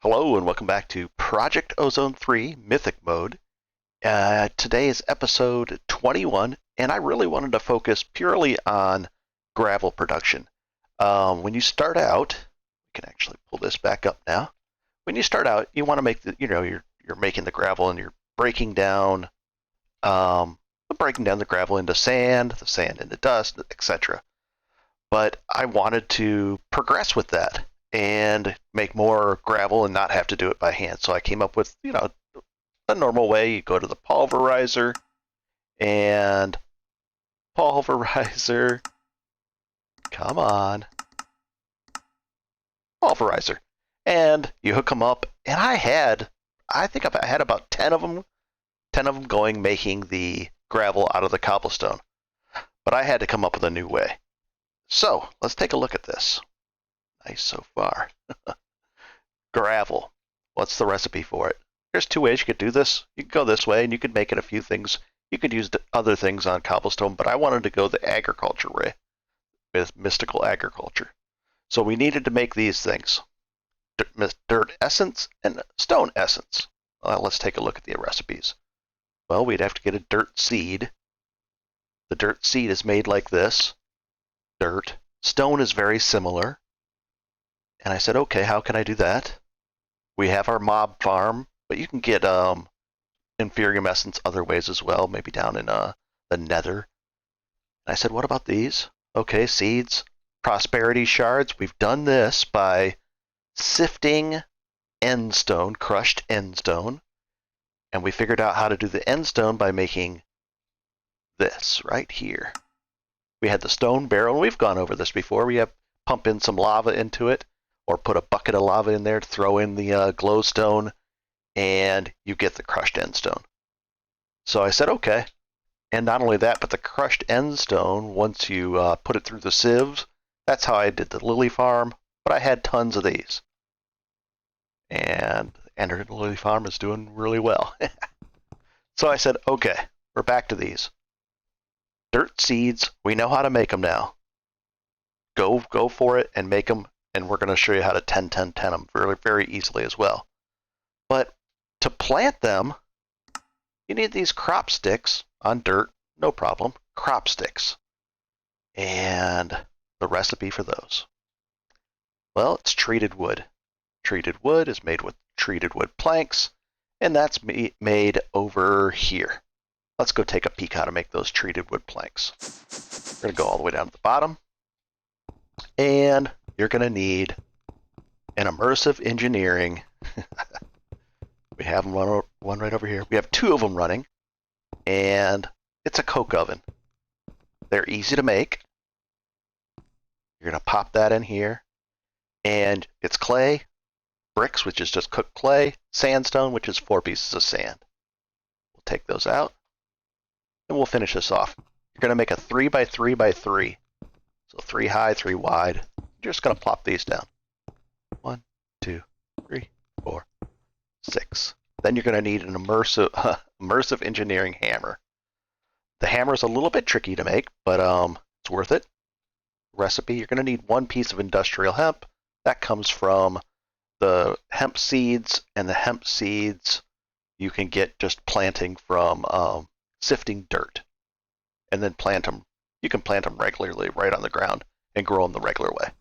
Hello and welcome back to Project Ozone 3 Mythic Mode. Today is episode 21, and I really wanted to focus purely on gravel production. When you start out, we can actually pull this back up now. When you start out, you want to make you're making the gravel and you're breaking down the gravel into sand, the sand into dust, etc. But I wanted to progress with that and make more gravel and not have to do it by hand. So I came up with, a normal way. You go to the pulverizer and pulverizer, come on, pulverizer. And you hook them up. And I think I had about 10 of them going, making the gravel out of the cobblestone. But I had to come up with a new way. So let's take a look at this. Nice so far. Gravel. What's the recipe for it? There's two ways you could do this. You could go this way, and you could make it a few things. You could use other things on cobblestone, but I wanted to go the agriculture way with mystical agriculture. So we needed to make these things. Dirt essence and stone essence. Let's take a look at the recipes. Well, we'd have to get a dirt seed. The dirt seed is made like this. Dirt. Stone is very similar. And I said, okay, how can I do that? We have our mob farm, but you can get inferium essence other ways as well, maybe down in the nether. And I said, what about these? Okay, seeds, prosperity shards. We've done this by sifting endstone, crushed endstone. And we figured out how to do the endstone by making this right here. We had the stone barrel, and we've gone over this before. We have pump in some lava into it, or put a bucket of lava in there to throw in the glowstone, and you get the crushed endstone. So I said, okay. And not only that, but the crushed endstone, once you put it through the sieves, that's how I did the lily farm, but I had tons of these. And the lily farm is doing really well. So I said, okay, we're back to these. Dirt seeds, we know how to make them now. Go for it and make them. And we're going to show you how to 10-10-10 them very, very easily as well. But to plant them, you need these crop sticks on dirt, no problem, crop sticks. And the recipe for those. Well, it's treated wood. Treated wood is made with treated wood planks, and that's made over here. Let's go take a peek how to make those treated wood planks. We're going to go all the way down to the bottom. And you're going to need an immersive engineering. We have one right over here. We have two of them running, and it's a coke oven. They're easy to make. You're going to pop that in here, and it's clay, bricks, which is just cooked clay, sandstone, which is 4 pieces of sand. We'll take those out, and we'll finish this off. You're going to make a 3x3x3. So 3 high, 3 wide. You're just going to plop these down. 1, 2, 3, 4, 6. Then you're going to need an immersive engineering hammer. The hammer is a little bit tricky to make, but it's worth it. Recipe, you're going to need 1 piece of industrial hemp. That comes from the hemp seeds, and the hemp seeds you can get just planting from sifting dirt. And then plant them. You can plant them regularly right on the ground and grow them the regular way.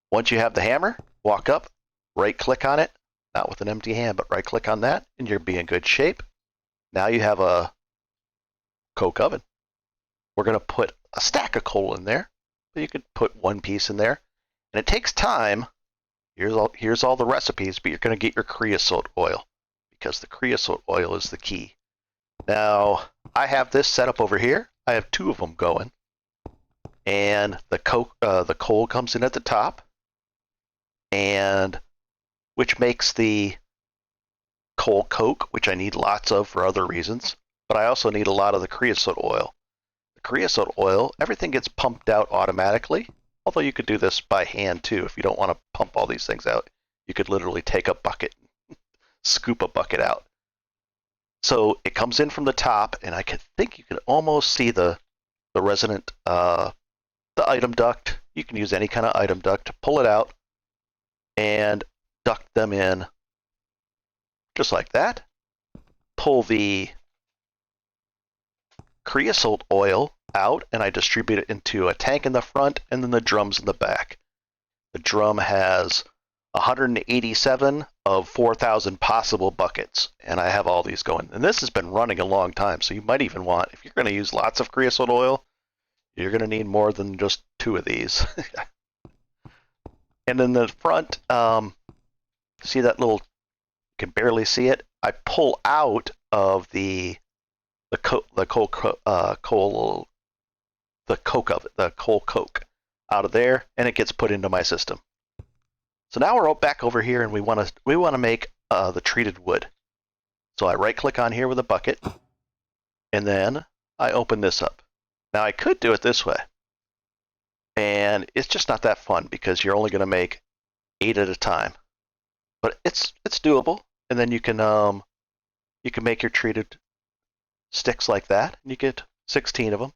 Once you have the hammer, walk up, right-click on it, not with an empty hand, but right-click on that, and you'll be in good shape. Now you have a coke oven. We're going to put a stack of coal in there, but you could put 1 piece in there. And it takes time. Here's all the recipes, but you're going to get your creosote oil, because the creosote oil is the key. Now, I have this set up over here. I have 2 of them going. And the coal comes in at the top, and which makes the coal coke, which I need lots of for other reasons, but I also need a lot of the creosote oil. The creosote oil, everything gets pumped out automatically, although you could do this by hand too. If you don't want to pump all these things out, you could literally take a bucket, scoop a bucket out. So it comes in from the top, and I think you can almost see the resonant the item duct. You can use any kind of item duct to pull it out, and duct them in just like that. Pull the creosote oil out, and I distribute it into a tank in the front and then the drums in the back. The drum has 187 of 4,000 possible buckets, and I have all these going. And this has been running a long time, so you might even want, if you're going to use lots of creosote oil, you're going to need more than just 2 of these. And in the front, see that little, you can barely see it. I pull out of the coal coke out of there, and it gets put into my system. So now we're back over here, and we want to make the treated wood. So I right-click on here with a bucket, and then I open this up. Now I could do it this way, and it's just not that fun because you're only going to make 8 at a time. But it's doable, and then you can make your treated sticks like that, and you get 16 of them,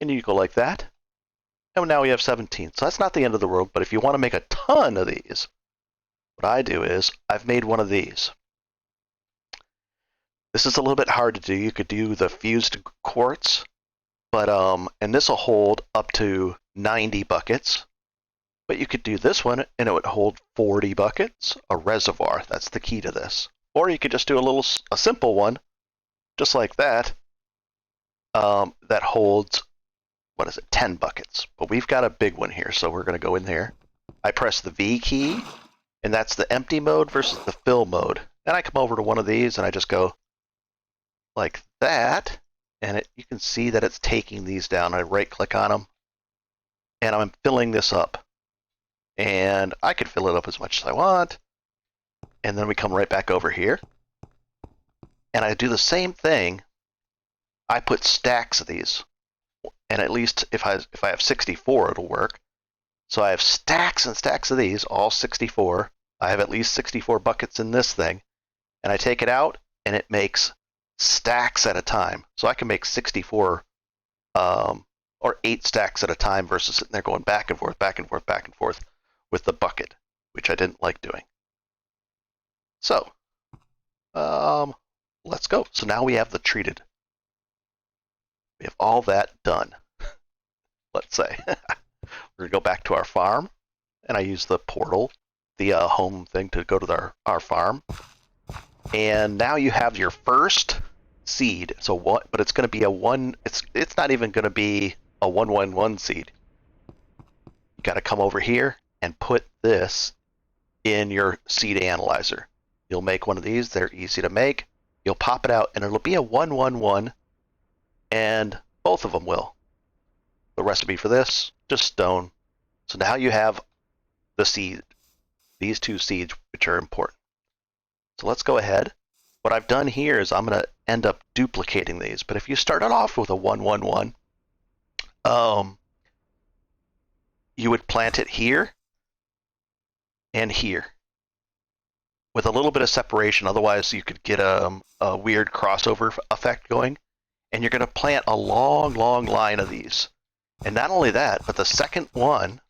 and you go like that, and now we have 17. So that's not the end of the world, but if you want to make a ton of these, what I do is I've made one of these. This is a little bit hard to do. You could do the fused quartz, but and this will hold up to 90 buckets. But you could do this one, and it would hold 40 buckets, a reservoir. That's the key to this. Or you could just do a simple one, just like that, that holds, what is it, 10 buckets. But we've got a big one here, so we're going to go in there. I press the V key, and that's the empty mode versus the fill mode. And I come over to one of these, and I just go like that, and you can see that it's taking these down. I right-click on them, and I'm filling this up. And I could fill it up as much as I want. And then we come right back over here. And I do the same thing. I put stacks of these. And at least if I have 64, it'll work. So I have stacks and stacks of these, all 64. I have at least 64 buckets in this thing. And I take it out, and it makes stacks at a time. So I can make 64 or 8 stacks at a time versus sitting there going back and forth, back and forth, back and forth with the bucket, which I didn't like doing. So, let's go. So now we have the treated. We have all that done, let's say. We're going to go back to our farm, and I use the portal, the home thing, to go to our farm. And now you have your first seed. So what? But it's going to be a one. It's not even going to be a 111 seed. You got to come over here and put this in your seed analyzer. You'll make one of these. They're easy to make. You'll pop it out, and it'll be a 111, and both of them will. The recipe for this, just stone. So now you have the seed, these 2 seeds, which are important. So let's go ahead. What I've done here is I'm going to end up duplicating these. But if you started off with a 111, you would plant it here and here with a little bit of separation. Otherwise, you could get a weird crossover effect going. And you're going to plant a long, long line of these. And not only that, but the second one,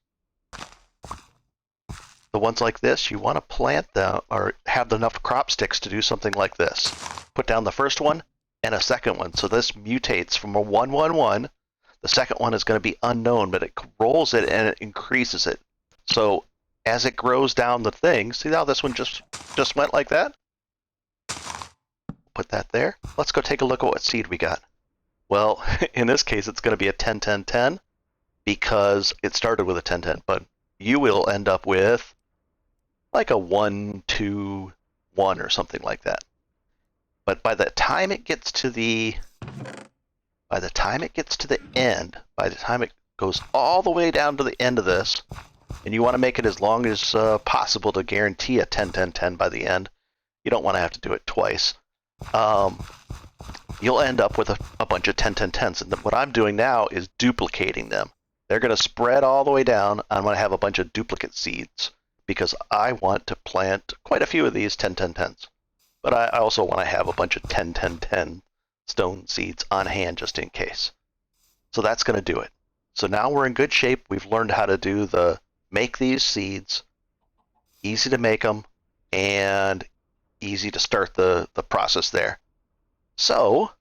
the ones like this, you want to plant them or have enough crop sticks to do something like this. Put down the first one and a second one. So this mutates from a 111. The second one is going to be unknown, but it rolls it and it increases it. So as it grows down the thing, see how this one just went like that? Put that there. Let's go take a look at what seed we got. Well, in this case, it's going to be a 10-10-10 because it started with a 10-10, but you will end up with like a 1-2-1 or something like that. But by the time it gets to the end, by the time it goes all the way down to the end of this, and you want to make it as long as possible to guarantee a 10-10-10 by the end, you don't want to have to do it twice. You'll end up with a bunch of 10-10-10s. And what I'm doing now is duplicating them. They're going to spread all the way down. I'm going to have a bunch of duplicate seeds because I want to plant quite a few of these 10-10-10s. But I also want to have a bunch of 10-10-10 stone seeds on hand just in case. So that's going to do it. So now we're in good shape. We've learned how to do make these seeds. easy to make them, and easy to start the process there. So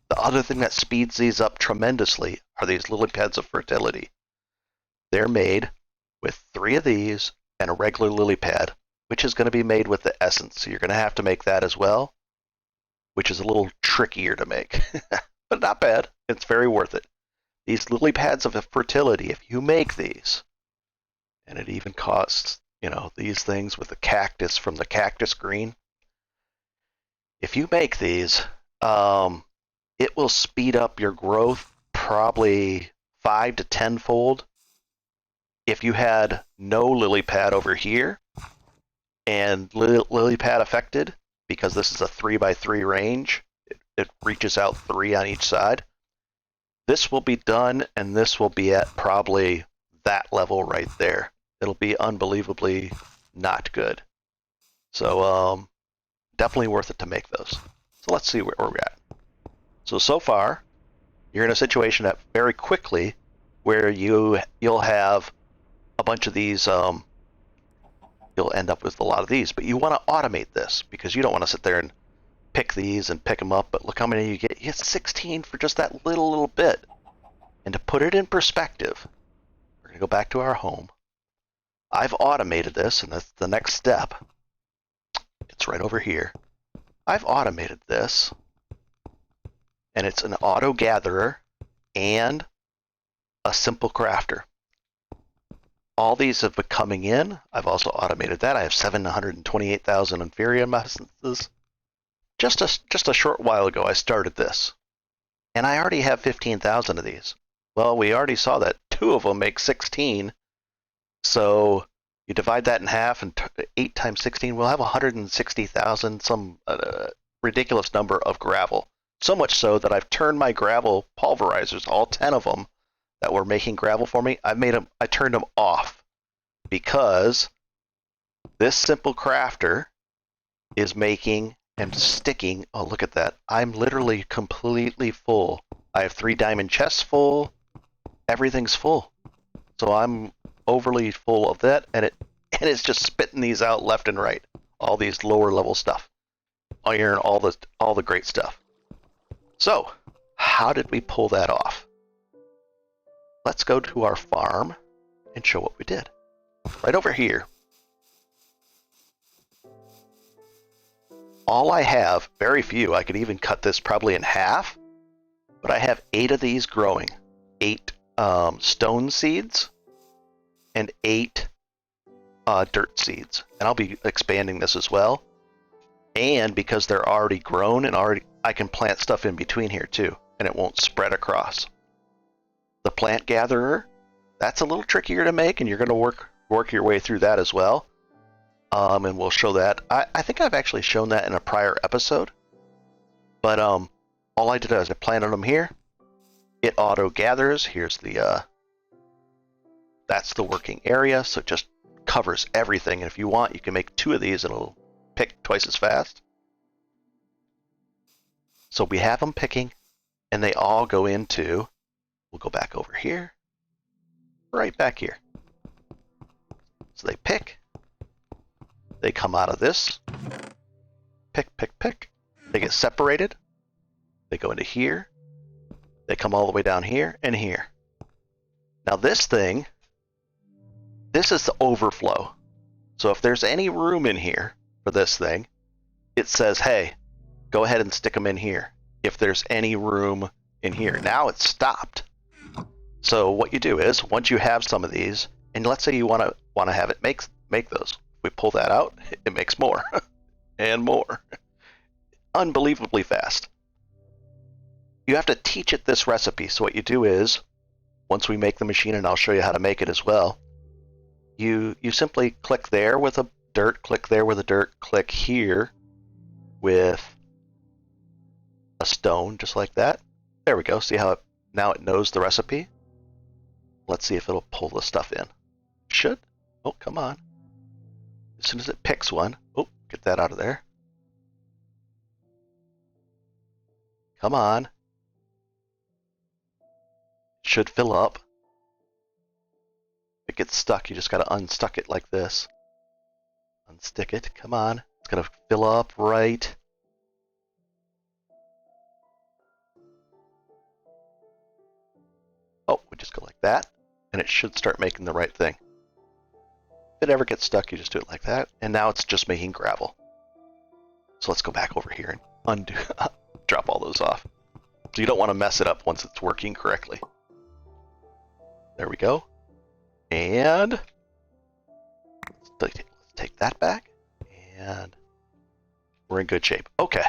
the other thing that speeds these up tremendously are these lily pads of fertility. They're made with 3 of these and a regular lily pad, which is going to be made with the essence. So you're going to have to make that as well, which is a little trickier to make, but not bad. It's very worth it. These lily pads of fertility, if you make these, and it even costs, these things with the cactus from the cactus green, if you make these, it will speed up your growth probably 5 to 10 fold. If you had no lily pad over here and lily pad affected, because this is a 3x3 range, it reaches out 3 on each side. This will be done, and this will be at probably that level right there. It'll be unbelievably not good. So definitely worth it to make those. So let's see where we're at. So far, you're in a situation that very quickly where you'll have a bunch of these, you'll end up with a lot of these, but you want to automate this because you don't want to sit there and pick these and pick them up, but look how many you get. You get 16 for just that little bit. And to put it in perspective, we're going to go back to our home. I've automated this, and that's the next step. It's right over here. I've automated this, and it's an auto gatherer and a simple crafter. All these have been coming in. I've also automated that. I have 728,000 Inferium essences. Just a short while ago, I started this, and I already have 15,000 of these. Well, we already saw that 2 of them make 16, so you divide that in half, and 8 times 16, we'll have 160,000, some ridiculous number of gravel. So much so that I've turned my gravel pulverizers, all 10 of them that were making gravel for me, I turned them off because this simple crafter is making and sticking. Oh, look at that. I'm literally completely full. I have 3 diamond chests full. Everything's full. So I'm overly full of that, and it's just spitting these out left and right. All these lower level stuff. Iron, all the great stuff. So, how did we pull that off? Let's go to our farm and show what we did. Right over here. All I have, very few, I could even cut this probably in half, but I have 8 of these growing. 8 stone seeds and 8 dirt seeds. And I'll be expanding this as well. And because they're already grown and I can plant stuff in between here too, and it won't spread across. The plant gatherer, that's a little trickier to make, and you're going to work your way through that as well. And we'll show that. I think I've actually shown that in a prior episode. But all I did is I planted them here. It auto gathers. Here's that's the working area, so it just covers everything. And if you want, you can make 2 of these and it'll pick twice as fast. So we have them picking, and they all go into, we'll go back over here, right back here. So they pick, they come out of this, pick, pick, pick, they get separated, they go into here, they come all the way down here and here. Now this thing, this is the overflow. So if there's any room in here for this thing, it says, hey, go ahead and stick them in here. If there's any room in here. Now it's stopped. So what you do is, once you have some of these, and let's say you want to have it make those. If we pull that out, it makes more and more. Unbelievably fast. You have to teach it this recipe. So what you do is, once we make the machine, and I'll show you how to make it as well, you simply click there with a dirt, click there with a dirt, click here with a stone, just like that. There we go. See how now it knows the recipe? Let's see if it'll pull the stuff in. Should. Oh, come on. As soon as it picks one, oh, get that out of there. Come on. Should fill up. If it gets stuck, you just got to unstuck it like this. Unstick it. Come on. It's going to fill up right. Oh, we just go like that, and it should start making the right thing. If it ever gets stuck, you just do it like that, and now it's just making gravel. So let's go back over here and undo, drop all those off. So you don't want to mess it up once it's working correctly. There we go. And let's take that back, and we're in good shape. Okay.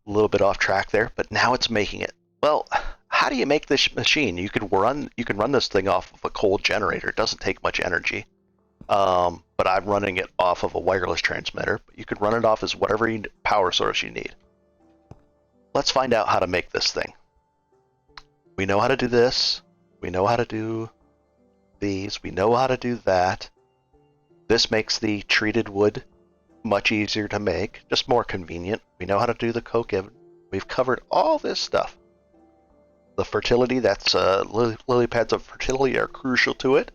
A little bit off track there, but now it's making it. Well, how do you make this machine? You can run this thing off of a coal generator. It doesn't take much energy. But I'm running it off of a wireless transmitter. But you could run it off as whatever power source you need. Let's find out how to make this thing. We know how to do this. We know how to do these. We know how to do that. This makes the treated wood much easier to make, just more convenient. We know how to do the coke oven. We've covered all this stuff. The fertility, that's lily pads of fertility are crucial to it.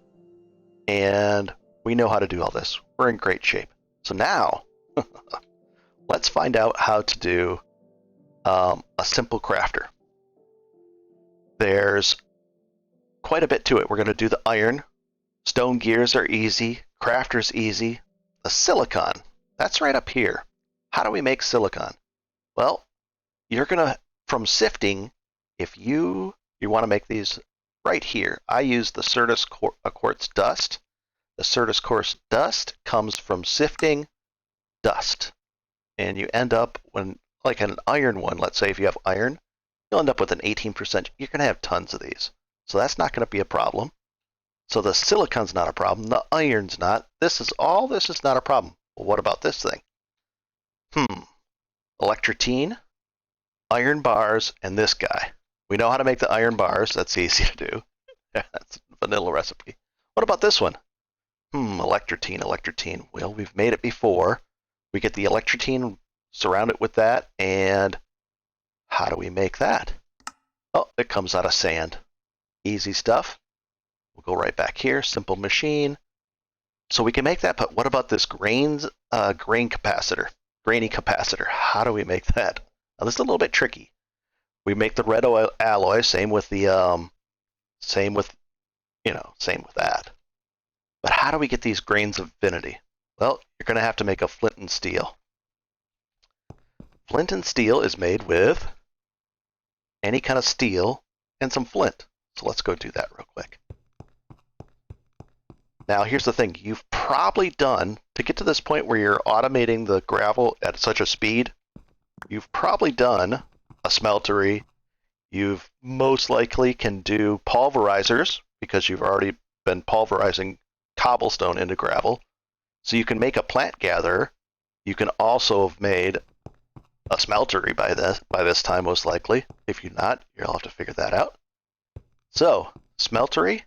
And we know how to do all this. We're in great shape. So now, let's find out how to do a simple crafter. There's quite a bit to it. We're going to do the iron. Stone gears are easy. Crafter's easy. The silicon, that's right up here. How do we make silicon? Well, you're going to, from sifting, if you want to make these right here, I use the Certus quartz dust. The Certus quartz dust comes from sifting dust. And you end up, when like an iron one, let's say if you have iron, you'll end up with an 18%. You're going to have tons of these. So that's not going to be a problem. So the silicon's not a problem. The iron's not. This is not a problem. Well, what about this thing? Electrotine, iron bars, and this guy. We know how to make the iron bars. That's easy to do. That's a vanilla recipe. What about this one? Electrotine. Well, we've made it before. We get the electrotine, surround it with that, and how do we make that? Oh, it comes out of sand. Easy stuff. We'll go right back here, simple machine. So we can make that, but what about this grain capacitor? Grainy capacitor. How do we make that? Now this is a little bit tricky. We make the red alloy, same with that. But how do we get these grains of infinity? Well, you're going to have to make a flint and steel. Flint and steel is made with any kind of steel and some flint. So let's go do that real quick. Now here's the thing. You've probably done, to get to this point where you're automating the gravel at such a speed, you've probably done a smeltery. You've most likely can do pulverizers because you've already been pulverizing cobblestone into gravel. So you can make a plant gatherer. You can also have made a smeltery by this time, most likely. If you're not, you'll have to figure that out. So, smeltery,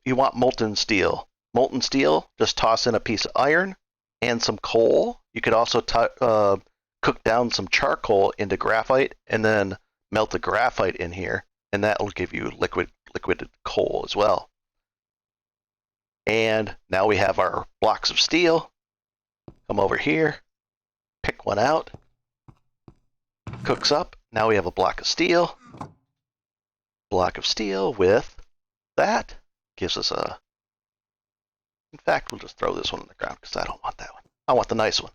you want molten steel. Molten steel, just toss in a piece of iron and some coal. You could also cook down some charcoal into graphite and then melt the graphite in here, and that will give you liquid coal as well. And now we have our blocks of steel. Come over here, pick one out, cooks up. Now we have a block of steel. Block of steel with that gives us a. In fact, we'll just throw this one on the ground because I don't want that one. I want the nice one.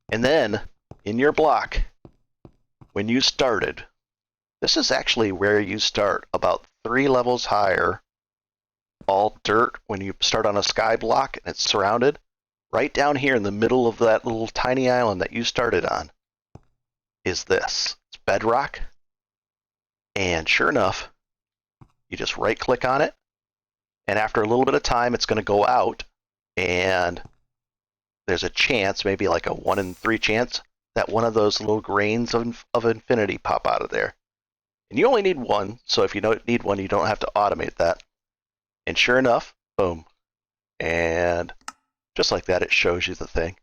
And then in your block, when you started, this is actually where you start, about 3 levels higher. All dirt when you start on a sky block and it's surrounded. Right down here in the middle of that little tiny island that you started on is this. It's bedrock. And sure enough, you just right click on it, and after a little bit of time it's going to go out, and there's a chance, maybe like a 1 in 3 chance, that one of those little grains of infinity pop out of there. And you only need one, so if you don't need one, you don't have to automate that. And sure enough, boom. And just like that, it shows you the thing.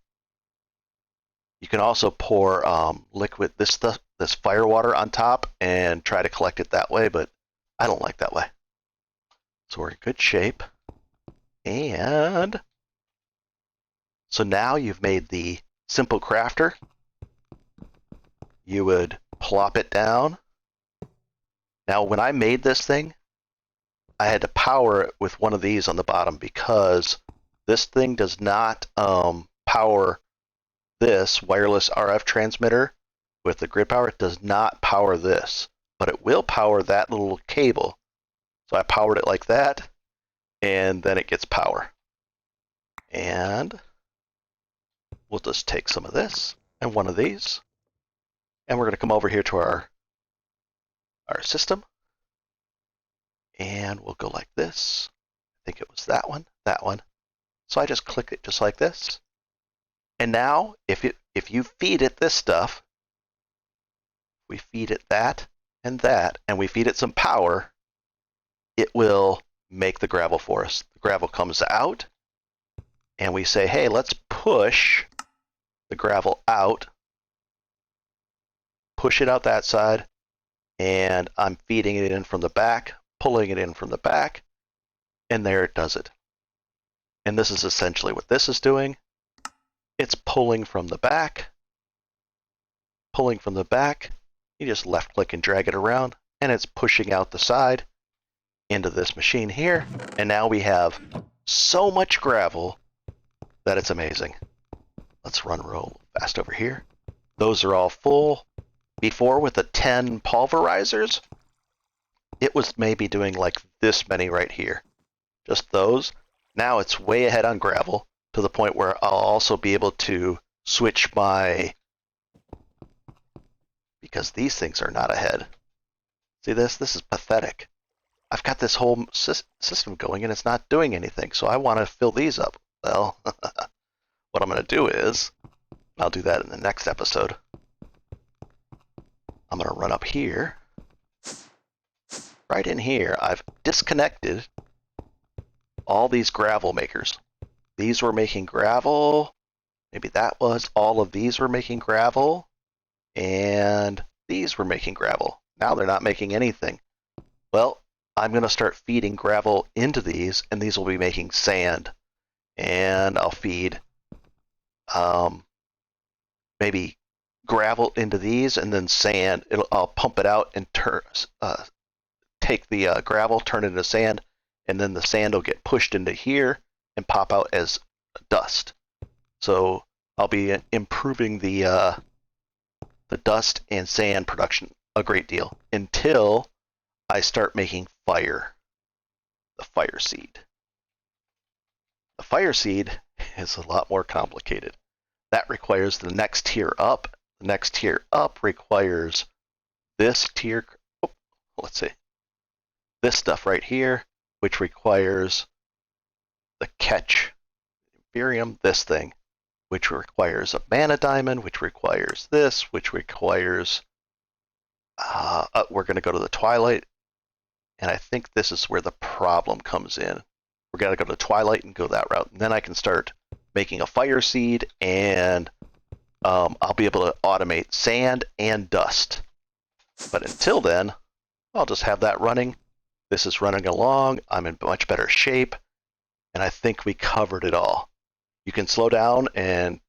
You can also pour liquid, this fire water on top and try to collect it that way, but I don't like that way. So we're in good shape. And so now you've made the simple crafter. You would plop it down. Now, when I made this thing, I had to power it with one of these on the bottom because this thing does not power this wireless RF transmitter with the grid power. It does not power this, but it will power that little cable. So I powered it like that, and then it gets power. And we'll just take some of this and one of these, and we're going to come over here to our system, and we'll go like this. I think it was that one, that one. So I just click it just like this. And now, if you feed it this stuff, we feed it that, and we feed it some power, it will make the gravel for us. The gravel comes out, and we say, hey, let's push the gravel out, push it out that side, and I'm feeding it in from the back, pulling it in from the back, and there it does it. And this is essentially what this is doing. It's pulling from the back, pulling from the back. You just left click and drag it around, and it's pushing out the side into this machine here. And now we have so much gravel that it's amazing. Let's run real fast over here. Those are all full. Before, with the 10 pulverizers, it was maybe doing like this many right here. Just those. Now it's way ahead on gravel to the point where I'll also be able to switch my... Because these things are not ahead. See this? This is pathetic. I've got this whole system going and it's not doing anything, so I want to fill these up. Well, what I'm going to do is, I'll do that in the next episode. I'm going to run up here. Right in here, I've disconnected all these gravel makers. These were making gravel. Maybe that was. All of these were making gravel. And these were making gravel. Now they're not making anything. Well, I'm going to start feeding gravel into these, and these will be making sand. And I'll feed maybe gravel into these, and then sand. I'll pump it out and take the gravel, turn it into sand, and then the sand will get pushed into here and pop out as dust. So I'll be improving the dust and sand production a great deal until I start making fire. The fire seed. The fire seed is a lot more complicated. That requires the next tier up. The next tier up requires this tier. Oh, let's see. This stuff right here, which requires the catch Imperium, this thing, which requires a mana diamond, which requires this, which requires we're going to go to the Twilight, and I think this is where the problem comes in. We're going to go to Twilight and go that route, and then I can start making a fire seed, and I'll be able to automate sand and dust. But until then, I'll just have that running. This is running along. I'm in much better shape, and I think we covered it all. You can slow down and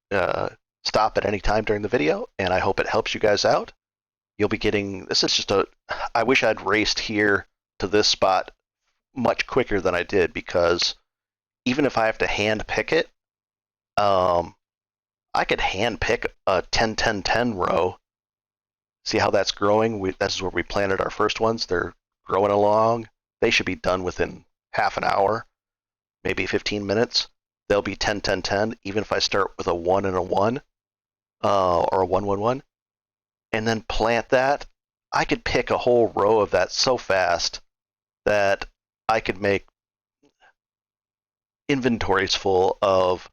stop at any time during the video, and I hope it helps you guys out. You'll be getting, this is just I wish I'd raced here to this spot much quicker than I did, because even if I have to hand pick it, I could hand pick a 10-10-10 row. See how that's growing? That's where we planted our first ones. They're growing along. They should be done within half an hour, maybe 15 minutes. They'll be 10-10-10, even if I start with a 1 and a 1, or a 1-1-1, and then plant that. I could pick a whole row of that so fast that I could make inventories full of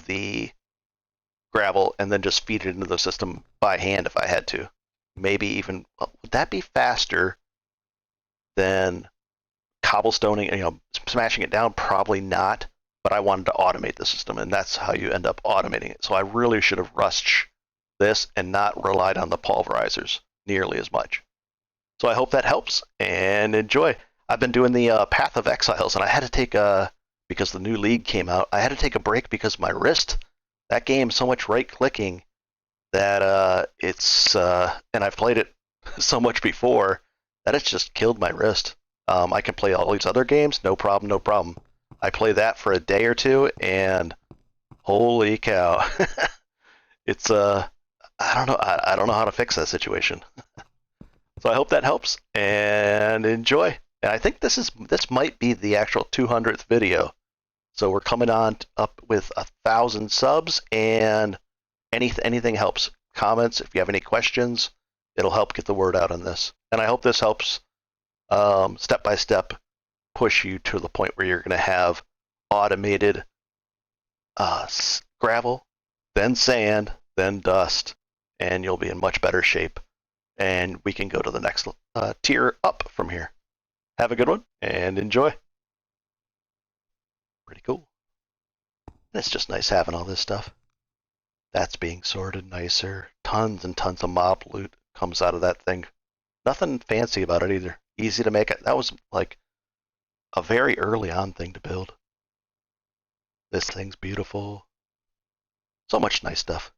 the gravel, and then just feed it into the system by hand if I had to. Maybe even, would that be faster than cobblestoning, smashing it down? Probably not, but I wanted to automate the system, and that's how you end up automating it. So I really should have rushed this and not relied on the pulverizers nearly as much. So I hope that helps, and enjoy. I've been doing the Path of Exiles, and I had to take a because the new league came out. I had to take a break because my wrist. That game so much right clicking that it's and I've played it so much before that it's just killed my wrist. I can play all these other games, no problem, no problem. I play that for a day or two, and holy cow, it's I don't know, I don't know how to fix that situation. So I hope that helps and enjoy. And I think this might be the actual 200th video. So we're coming on up with 1,000 subs, and anything helps. Comments, if you have any questions, it'll help get the word out on this. And I hope this helps step by step push you to the point where you're going to have automated gravel, then sand, then dust, and you'll be in much better shape. And we can go to the next tier up from here. Have a good one and enjoy. Pretty cool. And it's just nice having all this stuff. That's being sorted nicer. Tons and tons of mob loot comes out of that thing. Nothing fancy about it either. Easy to make it. That was like a very early on thing to build. This thing's beautiful. So much nice stuff.